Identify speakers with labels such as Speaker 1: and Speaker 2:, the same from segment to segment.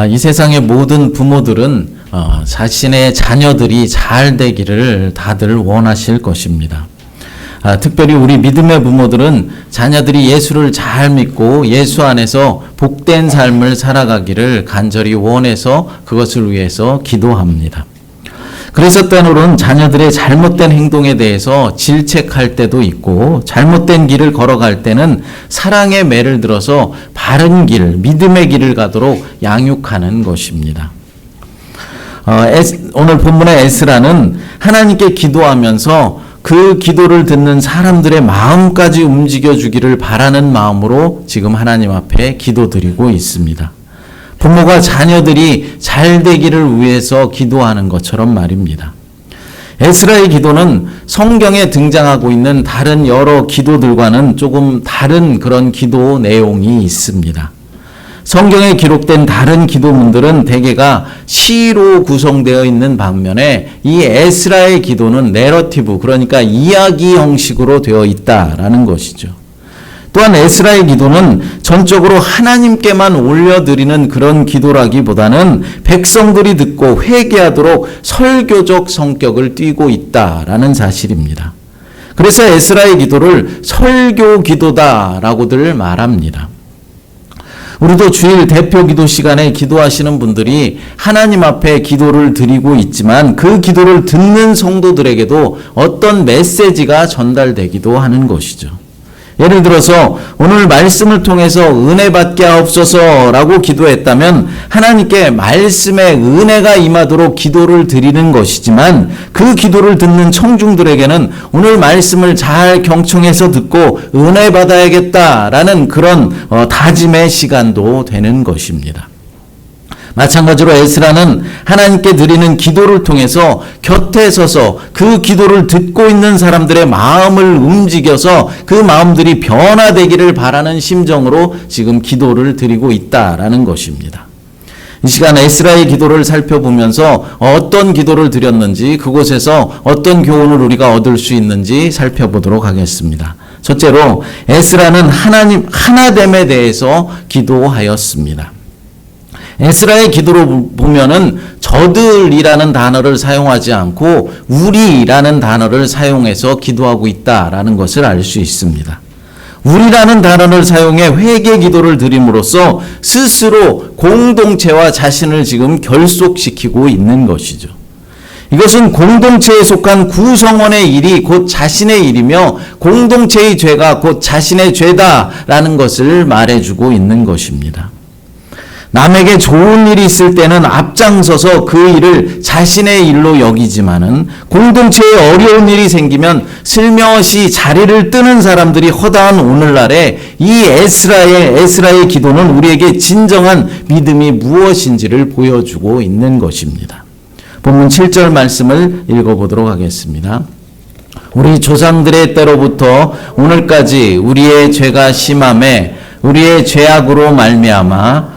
Speaker 1: 이 세상의 모든 부모들은 자신의 자녀들이 잘 되기를 다들 원하실 것입니다. 특별히 우리 믿음의 부모들은 자녀들이 예수를 잘 믿고 예수 안에서 복된 삶을 살아가기를 간절히 원해서 그것을 위해서 기도합니다. 그래서 때로는 자녀들의 잘못된 행동에 대해서 질책할 때도 있고, 잘못된 길을 걸어갈 때는 사랑의 매를 들어서 바른 길, 믿음의 길을 가도록 양육하는 것입니다. 오늘 본문의 에스라는 하나님께 기도하면서 그 기도를 듣는 사람들의 마음까지 움직여주기를 바라는 마음으로 지금 하나님 앞에 기도드리고 있습니다. 부모가 자녀들이 잘 되기를 위해서 기도하는 것처럼 말입니다. 에스라의 기도는 성경에 등장하고 있는 다른 여러 기도들과는 조금 다른 그런 기도 내용이 있습니다. 성경에 기록된 다른 기도문들은 대개가 시로 구성되어 있는 반면에 이 에스라의 기도는 내러티브, 그러니까 이야기 형식으로 되어 있다라는 것이죠. 또한 에스라의 기도는 전적으로 하나님께만 올려드리는 그런 기도라기보다는 백성들이 듣고 회개하도록 설교적 성격을 띠고 있다라는 사실입니다. 그래서 에스라의 기도를 설교 기도다라고들 말합니다. 우리도 주일 대표 기도 시간에 기도하시는 분들이 하나님 앞에 기도를 드리고 있지만 그 기도를 듣는 성도들에게도 어떤 메시지가 전달되기도 하는 것이죠. 예를 들어서 오늘 말씀을 통해서 은혜 받게 하옵소서라고 기도했다면 하나님께 말씀의 은혜가 임하도록 기도를 드리는 것이지만, 그 기도를 듣는 청중들에게는 오늘 말씀을 잘 경청해서 듣고 은혜 받아야겠다라는 그런 다짐의 시간도 되는 것입니다. 마찬가지로 에스라는 하나님께 드리는 기도를 통해서 곁에 서서 그 기도를 듣고 있는 사람들의 마음을 움직여서 그 마음들이 변화되기를 바라는 심정으로 지금 기도를 드리고 있다라는 것입니다. 이 시간 에스라의 기도를 살펴보면서 어떤 기도를 드렸는지, 그곳에서 어떤 교훈을 우리가 얻을 수 있는지 살펴보도록 하겠습니다. 첫째로 에스라는 하나님 하나됨에 대해서 기도하였습니다. 에스라의 기도로 보면은 저들이라는 단어를 사용하지 않고 우리라는 단어를 사용해서 기도하고 있다라는 것을 알 수 있습니다. 우리라는 단어를 사용해 회개 기도를 드림으로써 스스로 공동체와 자신을 지금 결속시키고 있는 것이죠. 이것은 공동체에 속한 구성원의 일이 곧 자신의 일이며 공동체의 죄가 곧 자신의 죄다라는 것을 말해주고 있는 것입니다. 남에게 좋은 일이 있을 때는 앞장서서 그 일을 자신의 일로 여기지만은 공동체에 어려운 일이 생기면 슬며시 자리를 뜨는 사람들이 허다한 오늘날에 이 에스라의 기도는 우리에게 진정한 믿음이 무엇인지를 보여주고 있는 것입니다. 본문 7절 말씀을 읽어보도록 하겠습니다. 우리 조상들의 때로부터 오늘까지 우리의 죄가 심함에 우리의 죄악으로 말미암아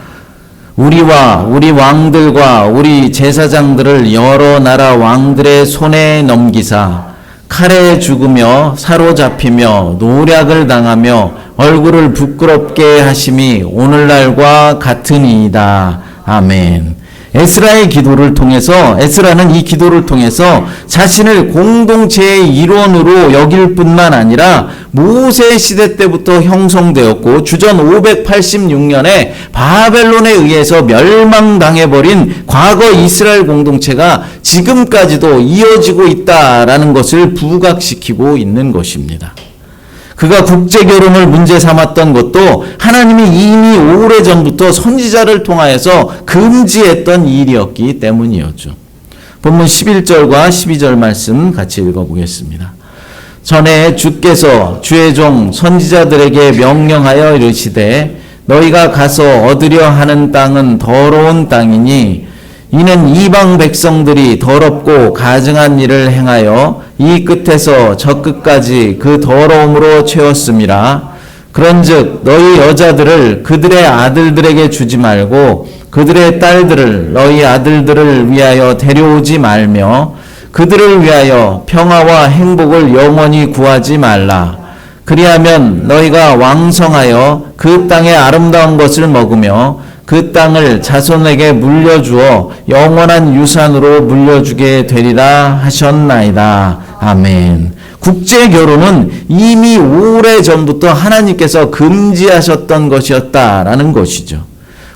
Speaker 1: 우리와 우리 왕들과 우리 제사장들을 여러 나라 왕들의 손에 넘기사 칼에 죽으며 사로잡히며 노략을 당하며 얼굴을 부끄럽게 하심이 오늘날과 같으니이다. 아멘. 에스라의 기도를 통해서, 에스라는 이 기도를 통해서 자신을 공동체의 일원으로 여길 뿐만 아니라 모세 시대 때부터 형성되었고 주전 586년에 바벨론에 의해서 멸망당해버린 과거 이스라엘 공동체가 지금까지도 이어지고 있다라는 것을 부각시키고 있는 것입니다. 그가 국제결혼을 문제 삼았던 것도 하나님이 이미 오래전부터 선지자를 통하여서 금지했던 일이었기 때문이었죠. 본문 11절과 12절 말씀 같이 읽어보겠습니다. 전에 주께서 주의 종 선지자들에게 명령하여 이르시되 너희가 가서 얻으려 하는 땅은 더러운 땅이니 이는 이방 백성들이 더럽고 가증한 일을 행하여 이 끝에서 저 끝까지 그 더러움으로 채웠음이라. 그런즉 너희 여자들을 그들의 아들들에게 주지 말고 그들의 딸들을 너희 아들들을 위하여 데려오지 말며 그들을 위하여 평화와 행복을 영원히 구하지 말라. 그리하면 너희가 왕성하여 그 땅의 아름다운 것을 먹으며 그 땅을 자손에게 물려주어 영원한 유산으로 물려주게 되리라 하셨나이다. 아멘. 국제 결혼은 이미 오래전부터 하나님께서 금지하셨던 것이었다라는 것이죠.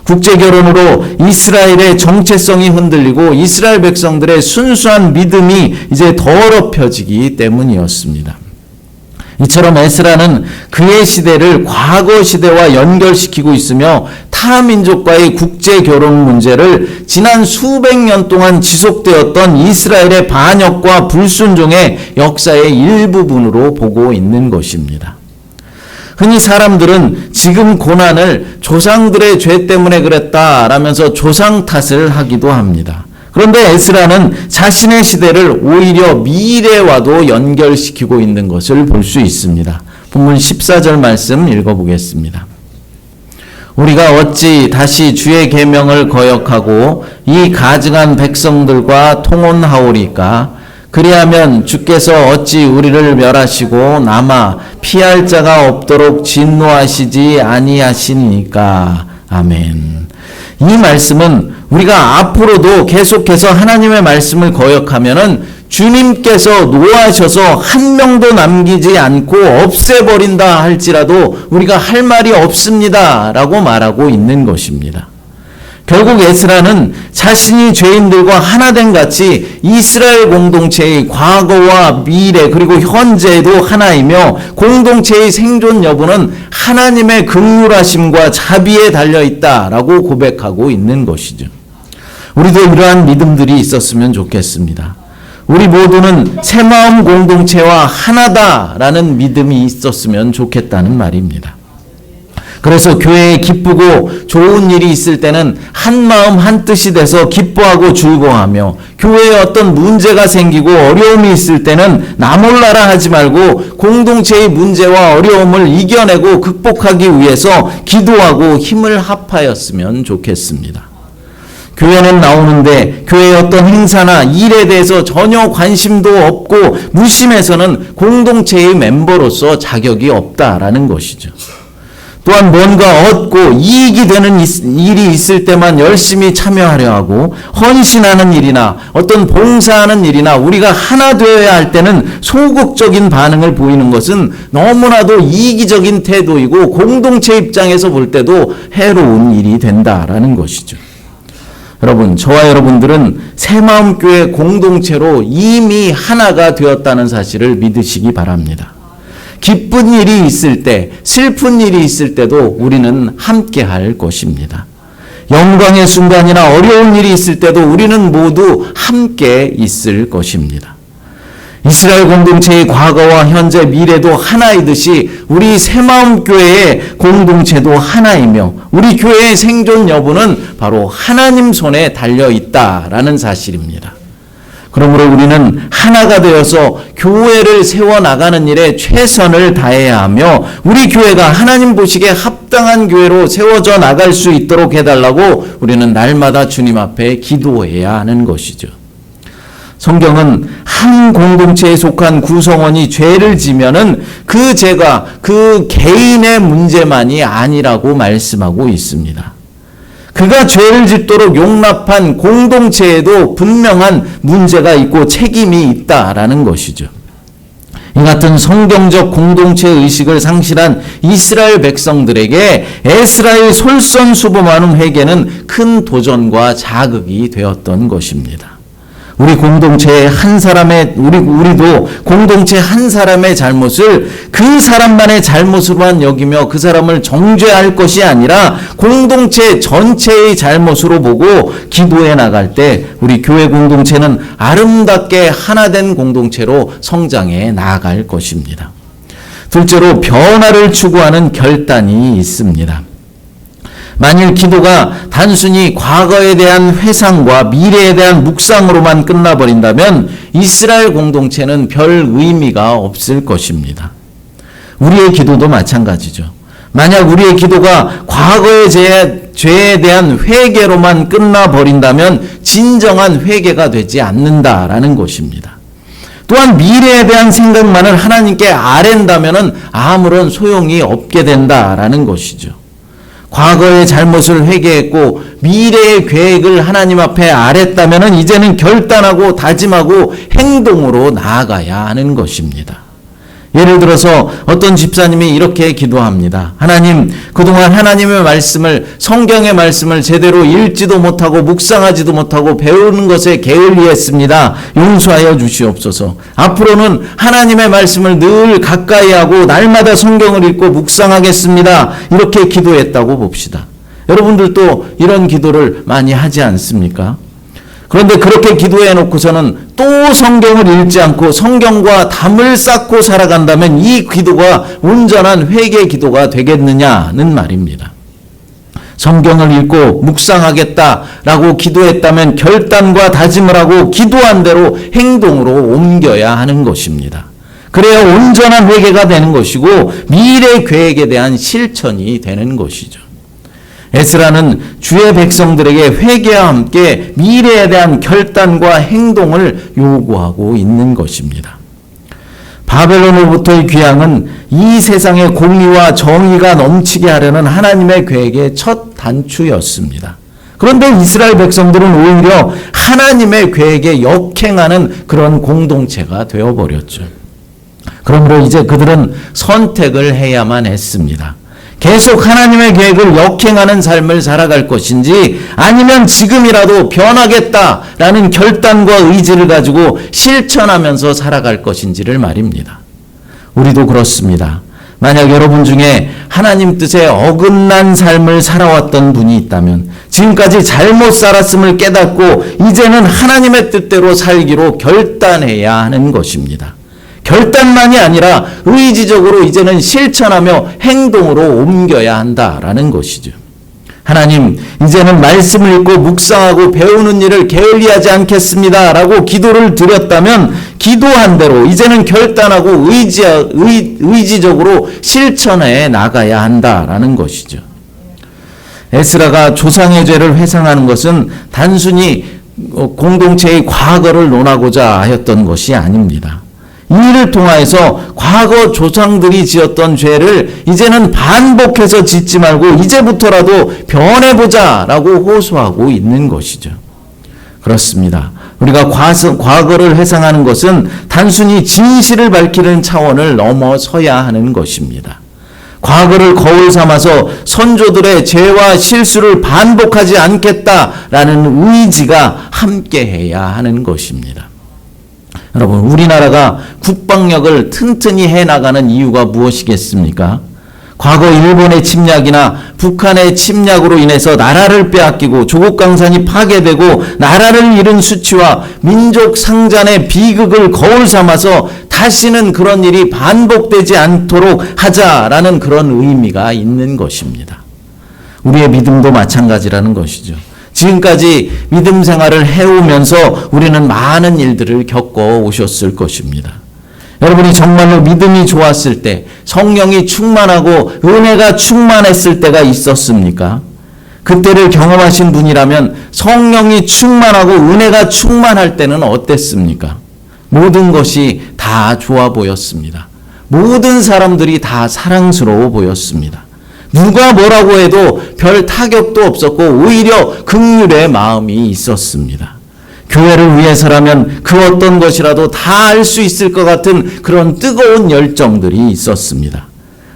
Speaker 1: 국제 결혼으로 이스라엘의 정체성이 흔들리고 이스라엘 백성들의 순수한 믿음이 이제 더럽혀지기 때문이었습니다. 이처럼 에스라는 그의 시대를 과거 시대와 연결시키고 있으며 타 민족과의 국제 결혼 문제를 지난 수백 년 동안 지속되었던 이스라엘의 반역과 불순종의 역사의 일부분으로 보고 있는 것입니다. 흔히 사람들은 지금 고난을 조상들의 죄 때문에 그랬다라면서 조상 탓을 하기도 합니다. 그런데 에스라는 자신의 시대를 오히려 미래와도 연결시키고 있는 것을 볼 수 있습니다. 본문 14절 말씀 읽어보겠습니다. 우리가 어찌 다시 주의 계명을 거역하고 이 가증한 백성들과 통혼하오리까? 그리하면 주께서 어찌 우리를 멸하시고 남아 피할 자가 없도록 진노하시지 아니하시니까. 아멘. 이 말씀은 우리가 앞으로도 계속해서 하나님의 말씀을 거역하면은 주님께서 노하셔서 한 명도 남기지 않고 없애버린다 할지라도 우리가 할 말이 없습니다 라고 말하고 있는 것입니다. 결국 에스라는 자신이 죄인들과 하나된 같이 이스라엘 공동체의 과거와 미래 그리고 현재도 하나이며 공동체의 생존 여부는 하나님의 긍휼하심과 자비에 달려있다라고 고백하고 있는 것이죠. 우리도 이러한 믿음들이 있었으면 좋겠습니다. 우리 모두는 새마음 공동체와 하나다라는 믿음이 있었으면 좋겠다는 말입니다. 그래서 교회에 기쁘고 좋은 일이 있을 때는 한 마음 한 뜻이 돼서 기뻐하고 즐거워하며 교회에 어떤 문제가 생기고 어려움이 있을 때는 나 몰라라 하지 말고 공동체의 문제와 어려움을 이겨내고 극복하기 위해서 기도하고 힘을 합하였으면 좋겠습니다. 교회는 나오는데 교회의 어떤 행사나 일에 대해서 전혀 관심도 없고 무심해서는 공동체의 멤버로서 자격이 없다라는 것이죠. 또한 뭔가 얻고 이익이 되는 일이 있을 때만 열심히 참여하려 하고 헌신하는 일이나 어떤 봉사하는 일이나 우리가 하나 되어야 할 때는 소극적인 반응을 보이는 것은 너무나도 이기적인 태도이고 공동체 입장에서 볼 때도 해로운 일이 된다라는 것이죠. 여러분, 저와 여러분들은 새마음교회 공동체로 이미 하나가 되었다는 사실을 믿으시기 바랍니다. 기쁜 일이 있을 때, 슬픈 일이 있을 때도 우리는 함께 할 것입니다. 영광의 순간이나 어려운 일이 있을 때도 우리는 모두 함께 있을 것입니다. 이스라엘 공동체의 과거와 현재, 미래도 하나이듯이 우리 새마음교회의 공동체도 하나이며 우리 교회의 생존 여부는 바로 하나님 손에 달려있다라는 사실입니다. 그러므로 우리는 하나가 되어서 교회를 세워나가는 일에 최선을 다해야 하며 우리 교회가 하나님 보시기에 합당한 교회로 세워져 나갈 수 있도록 해달라고 우리는 날마다 주님 앞에 기도해야 하는 것이죠. 성경은 한 공동체에 속한 구성원이 죄를 지면은 그 죄가 그 개인의 문제만이 아니라고 말씀하고 있습니다. 그가 죄를 짓도록 용납한 공동체에도 분명한 문제가 있고 책임이 있다라는 것이죠. 이 같은 성경적 공동체 의식을 상실한 이스라엘 백성들에게 에스라의 솔선수범하는 회개는 큰 도전과 자극이 되었던 것입니다. 우리 공동체의 한 사람의 우리도 공동체 한 사람의 잘못을 그 사람만의 잘못으로만 여기며 그 사람을 정죄할 것이 아니라 공동체 전체의 잘못으로 보고 기도해 나갈 때 우리 교회 공동체는 아름답게 하나된 공동체로 성장해 나아갈 것입니다. 둘째로 변화를 추구하는 결단이 있습니다. 만일 기도가 단순히 과거에 대한 회상과 미래에 대한 묵상으로만 끝나버린다면 이스라엘 공동체는 별 의미가 없을 것입니다. 우리의 기도도 마찬가지죠. 만약 우리의 기도가 과거의 죄에 대한 회개로만 끝나버린다면 진정한 회개가 되지 않는다라는 것입니다. 또한 미래에 대한 생각만을 하나님께 아랜다면 아무런 소용이 없게 된다라는 것이죠. 과거의 잘못을 회개했고 미래의 계획을 하나님 앞에 아랬다면 이제는 결단하고 다짐하고 행동으로 나아가야 하는 것입니다. 예를 들어서 어떤 집사님이 이렇게 기도합니다. 하나님, 그동안 하나님의 말씀을, 성경의 말씀을 제대로 읽지도 못하고 묵상하지도 못하고 배우는 것에 게을리했습니다. 용서하여 주시옵소서. 앞으로는 하나님의 말씀을 늘 가까이 하고 날마다 성경을 읽고 묵상하겠습니다. 이렇게 기도했다고 봅시다. 여러분들도 이런 기도를 많이 하지 않습니까? 그런데 그렇게 기도해 놓고서는 또 성경을 읽지 않고 성경과 담을 쌓고 살아간다면 이 기도가 온전한 회개 기도가 되겠느냐는 말입니다. 성경을 읽고 묵상하겠다라고 기도했다면 결단과 다짐을 하고 기도한 대로 행동으로 옮겨야 하는 것입니다. 그래야 온전한 회개가 되는 것이고 미래 계획에 대한 실천이 되는 것이죠. 에스라는 주의 백성들에게 회개와 함께 미래에 대한 결단과 행동을 요구하고 있는 것입니다. 바벨론으로부터의 귀향은 이 세상의 공의와 정의가 넘치게 하려는 하나님의 계획의 첫 단추였습니다. 그런데 이스라엘 백성들은 오히려 하나님의 계획에 역행하는 그런 공동체가 되어버렸죠. 그러므로 이제 그들은 선택을 해야만 했습니다. 계속 하나님의 계획을 역행하는 삶을 살아갈 것인지 아니면 지금이라도 변하겠다라는 결단과 의지를 가지고 실천하면서 살아갈 것인지를 말입니다. 우리도 그렇습니다. 만약 여러분 중에 하나님 뜻에 어긋난 삶을 살아왔던 분이 있다면 지금까지 잘못 살았음을 깨닫고 이제는 하나님의 뜻대로 살기로 결단해야 하는 것입니다. 결단만이 아니라 의지적으로 이제는 실천하며 행동으로 옮겨야 한다라는 것이죠. 하나님, 이제는 말씀을 읽고 묵상하고 배우는 일을 게을리하지 않겠습니다 라고 기도를 드렸다면 기도한 대로 이제는 결단하고 의지적으로 실천해 나가야 한다라는 것이죠. 에스라가 조상의 죄를 회상하는 것은 단순히 공동체의 과거를 논하고자 하였던 것이 아닙니다. 이 일을 통하여서 과거 조상들이 지었던 죄를 이제는 반복해서 짓지 말고 이제부터라도 변해보자 라고 호소하고 있는 것이죠. 그렇습니다. 우리가 과거를 회상하는 것은 단순히 진실을 밝히는 차원을 넘어서야 하는 것입니다. 과거를 거울 삼아서 선조들의 죄와 실수를 반복하지 않겠다라는 의지가 함께해야 하는 것입니다. 여러분, 우리나라가 국방력을 튼튼히 해나가는 이유가 무엇이겠습니까? 과거 일본의 침략이나 북한의 침략으로 인해서 나라를 빼앗기고 조국 강산이 파괴되고 나라를 잃은 수치와 민족 상잔의 비극을 거울 삼아서 다시는 그런 일이 반복되지 않도록 하자라는 그런 의미가 있는 것입니다. 우리의 믿음도 마찬가지라는 것이죠. 지금까지 믿음 생활을 해오면서 우리는 많은 일들을 겪어 오셨을 것입니다. 여러분이 정말로 믿음이 좋았을 때, 성령이 충만하고 은혜가 충만했을 때가 있었습니까? 그때를 경험하신 분이라면 성령이 충만하고 은혜가 충만할 때는 어땠습니까? 모든 것이 다 좋아 보였습니다. 모든 사람들이 다 사랑스러워 보였습니다. 누가 뭐라고 해도 별 타격도 없었고 오히려 긍휼의 마음이 있었습니다. 교회를 위해서라면 그 어떤 것이라도 다 알 수 있을 것 같은 그런 뜨거운 열정들이 있었습니다.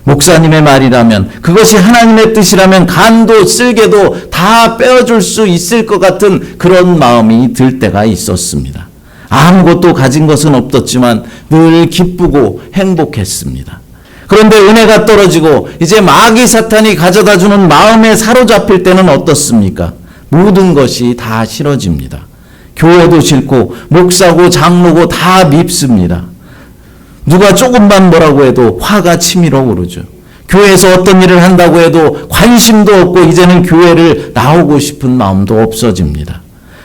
Speaker 1: 목사님의 말이라면, 그것이 하나님의 뜻이라면 간도 쓸개도 다 빼어줄 수 있을 것 같은 그런 마음이 들 때가 있었습니다. 아무것도 가진 것은 없었지만 늘 기쁘고 행복했습니다. 그런데 은혜가 떨어지고 이제 마귀 사탄이 가져다주는 마음에 사로잡힐 때는 어떻습니까? 모든 것이 다 싫어집니다. 교회도 싫고 목사고 장로고 다 밉습니다. 누가 조금만 뭐라고 해도 화가 치밀어 오르죠. 교회에서 어떤 일을 한다고 해도 관심도 없고 이제는 교회를 나오고 싶은 마음도 없어집니다.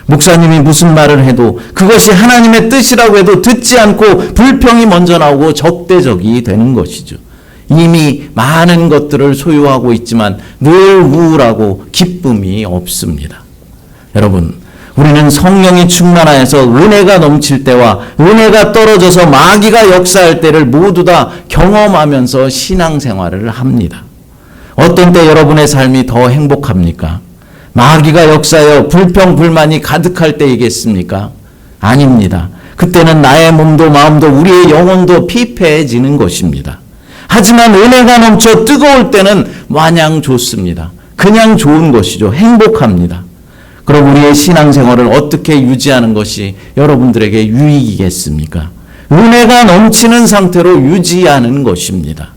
Speaker 1: 목사님이 무슨 말을 해도 그것이 하나님의 뜻이라고 해도 듣지 않고 불평이 먼저 나오고 적대적이 되는 것이죠. 이미 많은 것들을 소유하고 있지만 늘 우울하고 기쁨이 없습니다. 여러분, 우리는 성령이 충만하여서 은혜가 넘칠 때와 은혜가 떨어져서 마귀가 역사할 때를 모두 다 경험하면서 신앙생활을 합니다. 어떤 때 여러분의 삶이 더 행복합니까? 마귀가 역사하여 불평불만이 가득할 때이겠습니까? 아닙니다. 그때는 나의 몸도 마음도 우리의 영혼도 피폐해지는 것입니다. 하지만 은혜가 넘쳐 뜨거울 때는 마냥 좋습니다. 그냥 좋은 것이죠. 행복합니다. 그럼 우리의 신앙생활을 어떻게 유지하는 것이 여러분들에게 유익이겠습니까? 은혜가 넘치는 상태로 유지하는 것입니다.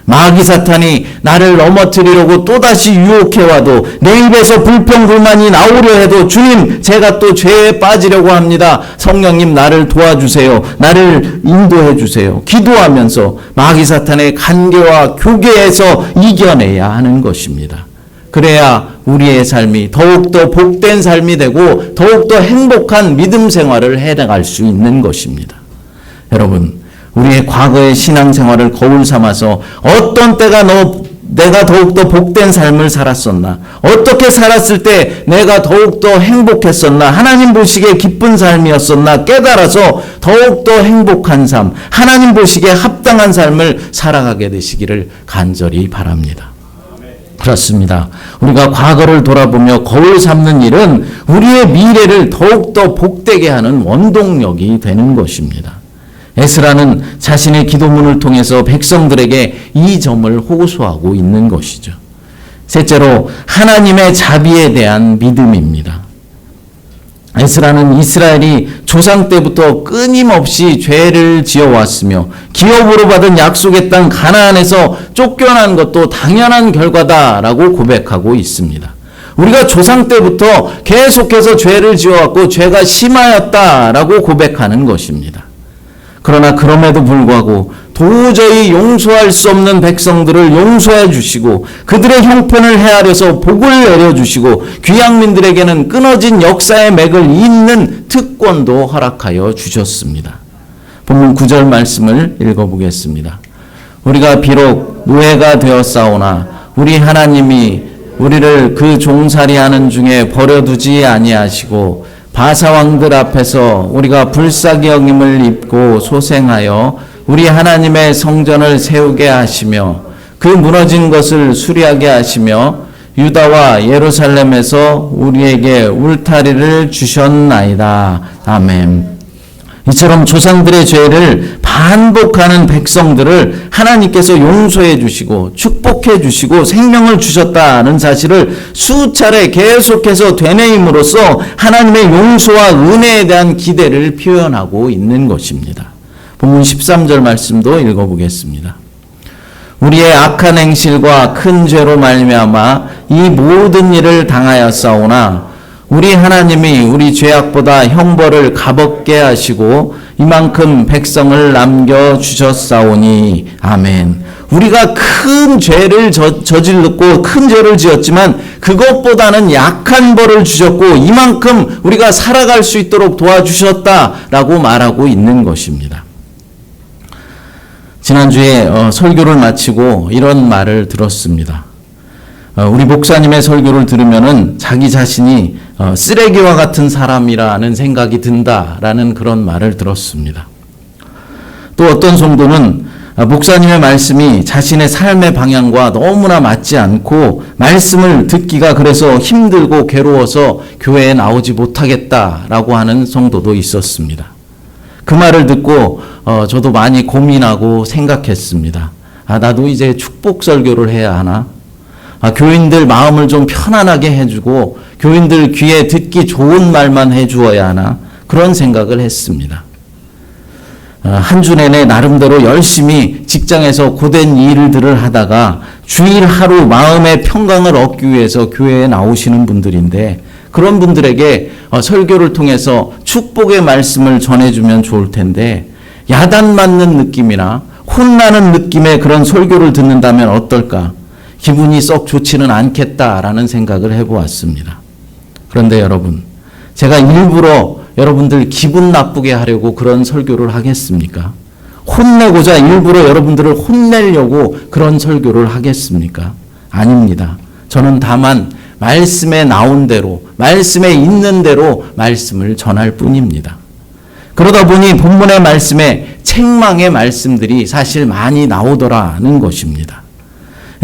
Speaker 1: 마귀 사탄이 나를 넘어뜨리려고 또다시 유혹해와도 내 입에서 불평불만이 나오려 해도 주님, 제가 또 죄에 빠지려고 합니다. 성령님 나를 도와주세요. 나를 인도해 주세요. 기도하면서 마귀 사탄의 간계와 교계에서 이겨내야 하는 것입니다. 그래야 우리의 삶이 더욱더 복된 삶이 되고 더욱더 행복한 믿음 생활을 해나갈 수 있는 것입니다. 여러분, 우리의 과거의 신앙생활을 거울 삼아서 어떤 때가 내가 더욱더 복된 삶을 살았었나? 어떻게 살았을 때 내가 더욱더 행복했었나? 하나님 보시기에 기쁜 삶이었었나? 깨달아서 더욱더 행복한 삶, 하나님 보시기에 합당한 삶을 살아가게 되시기를 간절히 바랍니다. 그렇습니다. 우리가 과거를 돌아보며 거울 삼는 일은 우리의 미래를 더욱더 복되게 하는 원동력이 되는 것입니다. 에스라는 자신의 기도문을 통해서 백성들에게 이 점을 호소하고 있는 것이죠. 셋째로 하나님의 자비에 대한 믿음입니다. 에스라는 이스라엘이 조상 때부터 끊임없이 죄를 지어왔으며 기업으로 받은 약속의 땅 가나안에서 쫓겨난 것도 당연한 결과다라고 고백하고 있습니다. 우리가 조상 때부터 계속해서 죄를 지어왔고 죄가 심하였다라고 고백하는 것입니다. 그러나 그럼에도 불구하고 도저히 용서할 수 없는 백성들을 용서해 주시고 그들의 형편을 헤아려서 복을 내려주시고 귀향민들에게는 끊어진 역사의 맥을 잇는 특권도 허락하여 주셨습니다. 본문 9절 말씀을 읽어보겠습니다. 우리가 비록 노예가 되었사오나 우리 하나님이 우리를 그 종살이하는 중에 버려두지 아니하시고 바사왕들 앞에서 우리가 불쌍히 여김을 입고 소생하여 우리 하나님의 성전을 세우게 하시며 그 무너진 것을 수리하게 하시며 유다와 예루살렘에서 우리에게 울타리를 주셨나이다. 아멘. 이처럼 조상들의 죄를 반복하는 백성들을 하나님께서 용서해 주시고 축복해 주시고 생명을 주셨다는 사실을 수차례 계속해서 되뇌임으로써 하나님의 용서와 은혜에 대한 기대를 표현하고 있는 것입니다. 본문 13절 말씀도 읽어보겠습니다. 우리의 악한 행실과 큰 죄로 말미암아 이 모든 일을 당하였사오나 우리 하나님이 우리 죄악보다 형벌을 값없게 하시고 이만큼 백성을 남겨주셨사오니 아멘. 우리가 큰 죄를 저질렀고 큰 죄를 지었지만 그것보다는 약한 벌을 주셨고 이만큼 우리가 살아갈 수 있도록 도와주셨다라고 말하고 있는 것입니다. 지난주에 설교를 마치고 이런 말을 들었습니다. 우리 목사님의 설교를 들으면은 자기 자신이 쓰레기와 같은 사람이라는 생각이 든다라는 그런 말을 들었습니다. 또 어떤 성도는 목사님의 말씀이 자신의 삶의 방향과 너무나 맞지 않고 말씀을 듣기가 그래서 힘들고 괴로워서 교회에 나오지 못하겠다라고 하는 성도도 있었습니다. 그 말을 듣고 저도 많이 고민하고 생각했습니다. 나도 이제 축복 설교를 해야 하나? 교인들 마음을 좀 편안하게 해주고 교인들 귀에 듣기 좋은 말만 해주어야 하나? 그런 생각을 했습니다. 한 주 내내 나름대로 열심히 직장에서 고된 일들을 하다가 주일 하루 마음의 평강을 얻기 위해서 교회에 나오시는 분들인데 그런 분들에게 설교를 통해서 축복의 말씀을 전해주면 좋을 텐데 야단 맞는 느낌이나 혼나는 느낌의 그런 설교를 듣는다면 어떨까? 기분이 썩 좋지는 않겠다라는 생각을 해보았습니다. 그런데 여러분, 제가 일부러 여러분들 기분 나쁘게 하려고 그런 설교를 하겠습니까? 혼내고자 일부러 여러분들을 혼내려고 그런 설교를 하겠습니까? 아닙니다. 저는 다만 말씀에 나온 대로, 말씀에 있는 대로 말씀을 전할 뿐입니다. 그러다 보니 본문의 말씀에 책망의 말씀들이 사실 많이 나오더라는 것입니다.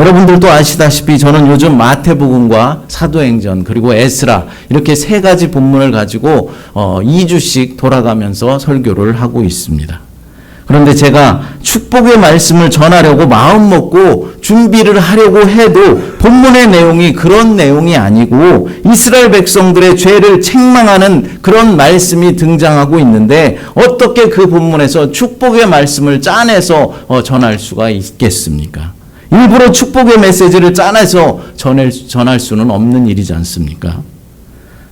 Speaker 1: 여러분들도 아시다시피 저는 요즘 마태복음과 사도행전 그리고 에스라 이렇게 세 가지 본문을 가지고 2주씩 돌아가면서 설교를 하고 있습니다. 그런데 제가 축복의 말씀을 전하려고 마음 먹고 준비를 하려고 해도 본문의 내용이 그런 내용이 아니고 이스라엘 백성들의 죄를 책망하는 그런 말씀이 등장하고 있는데 어떻게 그 본문에서 축복의 말씀을 짜내서 전할 수가 있겠습니까? 일부러 축복의 메시지를 짜내서 전할 수는 없는 일이지 않습니까?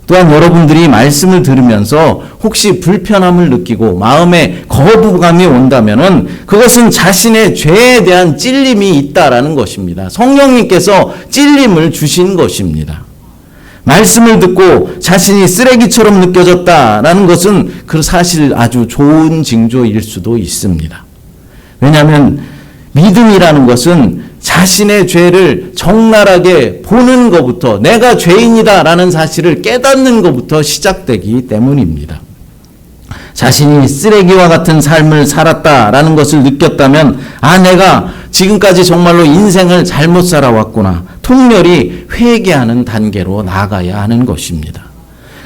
Speaker 1: 또한 여러분들이 말씀을 들으면서 혹시 불편함을 느끼고 마음에 거부감이 온다면은 그것은 자신의 죄에 대한 찔림이 있다라는 것입니다. 성령님께서 찔림을 주신 것입니다. 말씀을 듣고 자신이 쓰레기처럼 느껴졌다라는 것은 그 사실 아주 좋은 징조일 수도 있습니다. 왜냐하면 믿음이라는 것은 자신의 죄를 적나라하게 보는 것부터 내가 죄인이다라는 사실을 깨닫는 것부터 시작되기 때문입니다. 자신이 쓰레기와 같은 삶을 살았다라는 것을 느꼈다면 내가 지금까지 정말로 인생을 잘못 살아왔구나. 통렬히 회개하는 단계로 나아가야 하는 것입니다.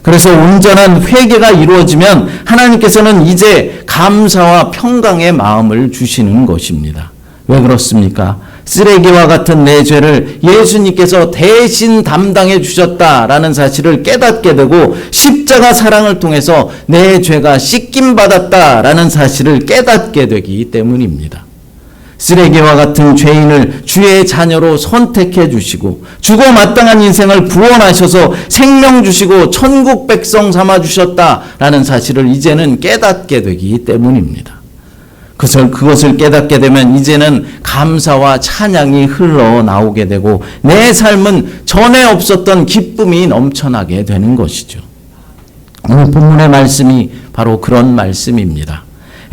Speaker 1: 그래서 온전한 회개가 이루어지면 하나님께서는 이제 감사와 평강의 마음을 주시는 것입니다. 왜 그렇습니까? 쓰레기와 같은 내 죄를 예수님께서 대신 담당해 주셨다라는 사실을 깨닫게 되고 십자가 사랑을 통해서 내 죄가 씻김 받았다라는 사실을 깨닫게 되기 때문입니다. 쓰레기와 같은 죄인을 주의 자녀로 선택해 주시고 죽어 마땅한 인생을 구원하셔서 생명 주시고 천국 백성 삼아 주셨다라는 사실을 이제는 깨닫게 되기 때문입니다. 그것을 깨닫게 되면 이제는 감사와 찬양이 흘러나오게 되고 내 삶은 전에 없었던 기쁨이 넘쳐나게 되는 것이죠. 오늘 본문의 말씀이 바로 그런 말씀입니다.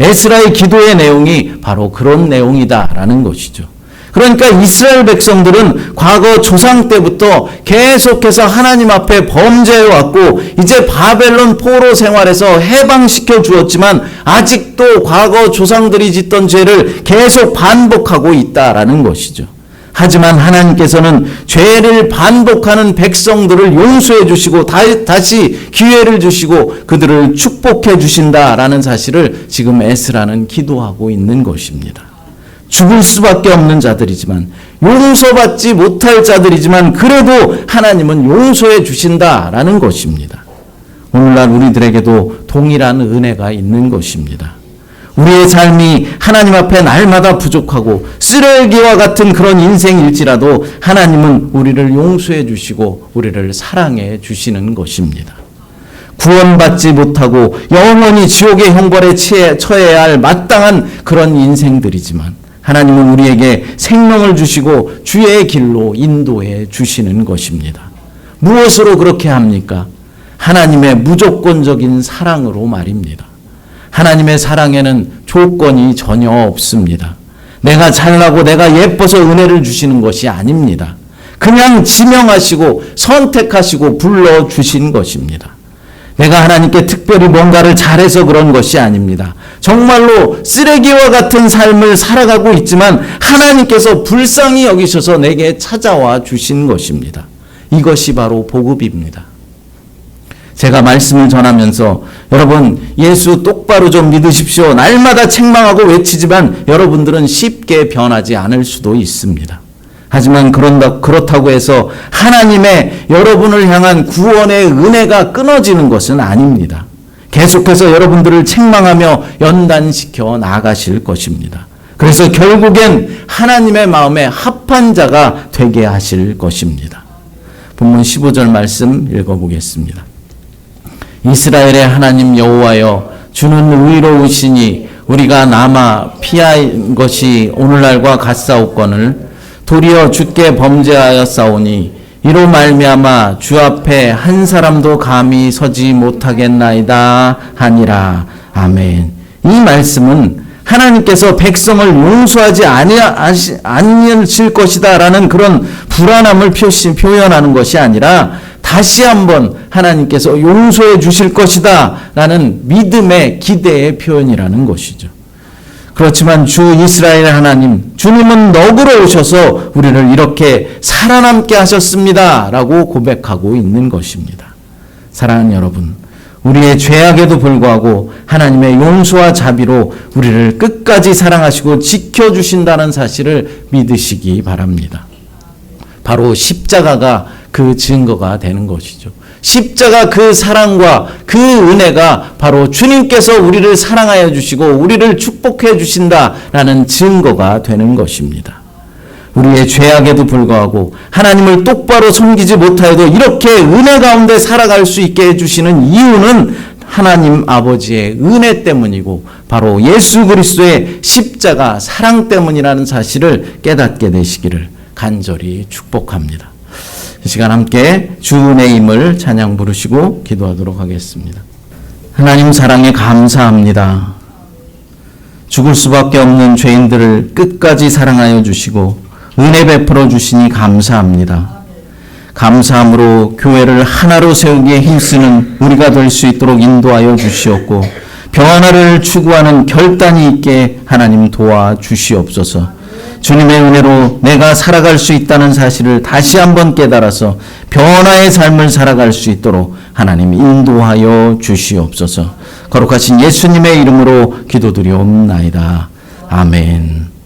Speaker 1: 에스라의 기도의 내용이 바로 그런 내용이다라는 것이죠. 그러니까 이스라엘 백성들은 과거 조상 때부터 계속해서 하나님 앞에 범죄해왔고 이제 바벨론 포로 생활에서 해방시켜 주었지만 아직도 과거 조상들이 짓던 죄를 계속 반복하고 있다라는 것이죠. 하지만 하나님께서는 죄를 반복하는 백성들을 용서해 주시고 다시 기회를 주시고 그들을 축복해 주신다라는 사실을 지금 에스라는 기도하고 있는 것입니다. 죽을 수밖에 없는 자들이지만 용서받지 못할 자들이지만 그래도 하나님은 용서해 주신다라는 것입니다. 오늘날 우리들에게도 동일한 은혜가 있는 것입니다. 우리의 삶이 하나님 앞에 날마다 부족하고 쓰레기와 같은 그런 인생일지라도 하나님은 우리를 용서해 주시고 우리를 사랑해 주시는 것입니다. 구원받지 못하고 영원히 지옥의 형벌에 처해야 할 마땅한 그런 인생들이지만 하나님은 우리에게 생명을 주시고 주의 길로 인도해 주시는 것입니다. 무엇으로 그렇게 합니까? 하나님의 무조건적인 사랑으로 말입니다. 하나님의 사랑에는 조건이 전혀 없습니다. 내가 잘나고 내가 예뻐서 은혜를 주시는 것이 아닙니다. 그냥 지명하시고 선택하시고 불러주신 것입니다. 내가 하나님께 특별히 뭔가를 잘해서 그런 것이 아닙니다. 정말로 쓰레기와 같은 삶을 살아가고 있지만 하나님께서 불쌍히 여기셔서 내게 찾아와 주신 것입니다. 이것이 바로 복음입니다. 제가 말씀을 전하면서 여러분 예수 똑바로 좀 믿으십시오. 날마다 책망하고 외치지만 여러분들은 쉽게 변하지 않을 수도 있습니다. 하지만 그렇다고 해서 하나님의 여러분을 향한 구원의 은혜가 끊어지는 것은 아닙니다. 계속해서 여러분들을 책망하며 연단시켜 나가실 것입니다. 그래서 결국엔 하나님의 마음에 합한 자가 되게 하실 것입니다. 본문 15절 말씀 읽어보겠습니다. 이스라엘의 하나님 여호와여 주는 의로우시니 우리가 남아 피한 것이 오늘날과 같사옵거늘 도리어 주께 범죄하였사오니 이로 말미암아 주 앞에 한 사람도 감히 서지 못하겠나이다 하니라. 아멘. 이 말씀은 하나님께서 백성을 용서하지 아니하실 것이다 라는 그런 불안함을 표현하는 것이 아니라 다시 한번 하나님께서 용서해 주실 것이다 라는 믿음의 기대의 표현이라는 것이죠. 그렇지만 주 이스라엘 하나님, 주님은 너그러 오셔서 우리를 이렇게 살아남게 하셨습니다 라고 고백하고 있는 것입니다. 사랑하는 여러분, 우리의 죄악에도 불구하고 하나님의 용서와 자비로 우리를 끝까지 사랑하시고 지켜주신다는 사실을 믿으시기 바랍니다. 바로 십자가가 그 증거가 되는 것이죠. 십자가 그 사랑과 그 은혜가 바로 주님께서 우리를 사랑하여 주시고 우리를 축복해 주신다라는 증거가 되는 것입니다. 우리의 죄악에도 불구하고 하나님을 똑바로 섬기지 못하여도 이렇게 은혜 가운데 살아갈 수 있게 해주시는 이유는 하나님 아버지의 은혜 때문이고 바로 예수 그리스도의 십자가 사랑 때문이라는 사실을 깨닫게 되시기를 간절히 축복합니다. 이 시간 함께 주 은혜임을 찬양 부르시고 기도하도록 하겠습니다. 하나님 사랑에 감사합니다. 죽을 수밖에 없는 죄인들을 끝까지 사랑하여 주시고 은혜 베풀어 주시니 감사합니다. 감사함으로 교회를 하나로 세우기에 힘쓰는 우리가 될 수 있도록 인도하여 주시옵고 변화를 추구하는 결단이 있게 하나님 도와주시옵소서. 주님의 은혜로 내가 살아갈 수 있다는 사실을 다시 한번 깨달아서 변화의 삶을 살아갈 수 있도록 하나님 인도하여 주시옵소서. 거룩하신 예수님의 이름으로 기도드리옵나이다. 아멘.